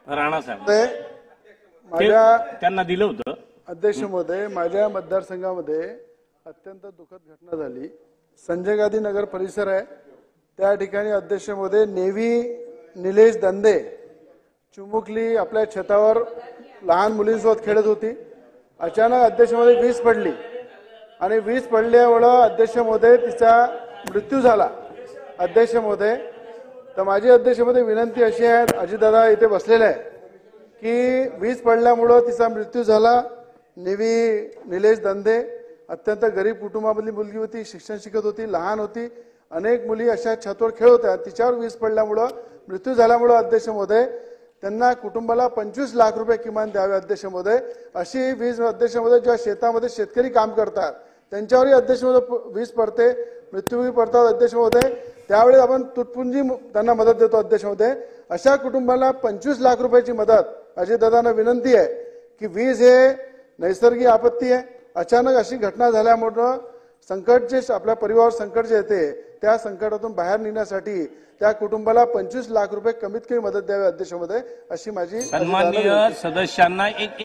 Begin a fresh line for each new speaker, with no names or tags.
राणा साहेब त्यांना दिलं होतं।
अध्यक्ष महोदय, माझ्या मतदारसंघामध्ये अत्यंत दुःखद घटना झाली। संजय गांधी नगर परिसर आहे, त्या ठिकाणी अध्यक्ष महोदय नेव्ही निलेश दंदे चिमुकली आपल्या छतावर लहान मुलींसोबत खेळत होती। अचानक अध्यक्ष महोदय वीज पडली आणि वीज पडल्यामुळे अध्यक्ष महोदय तिचा मृत्यू झाला। अध्यक्ष महोदय, तर माझी अध्यक्ष महोदय विनंती अशी आहे, अजितदादा इथे बसलेले आहे, की वीज पडल्यामुळे तिचा मृत्यू झाला। नेव्ही निलेश दंदे अत्यंत गरीब कुटुंबामधली मुलगी होती, शिक्षण शिकत होती, लहान होती, अनेक मुली अशा छतावर खेळत होत्या, तिच्यावर वीज पडल्यामुळे मृत्यू झाल्यामुळे अध्यक्ष महोदय त्यांना कुटुंबाला 25 लाख रुपये किमान द्यावे अध्यक्ष महोदय। अशी वीज अध्यक्ष महोदय ज्या शेतामध्ये शेतकरी काम करतात त्यांच्यावरही अध्यक्ष महोदय वीज पडते, मृत्यूही पडतात अध्यक्ष महोदय, त्यावेळी आपण तुटपुंजी त्यांना मदत देतो अध्यक्ष महोदय। अशा कुटुंबाला 25 लाख रुपयाची मदत अजितदादांना विनंती आहे की वीज हे नैसर्गिक आपत्ती आहे, अचानक अशी घटना झाल्यामुळे संकट जे आपल्या परिवारावर संकट जे येते त्या संकटातून बाहेर निघण्यासाठी त्या कुटुंबाला 25 लाख रुपये कमीत कमी मदत द्यावी अध्यक्ष महोदय, अशी माझी
सन्माननीय सदस्यांना एक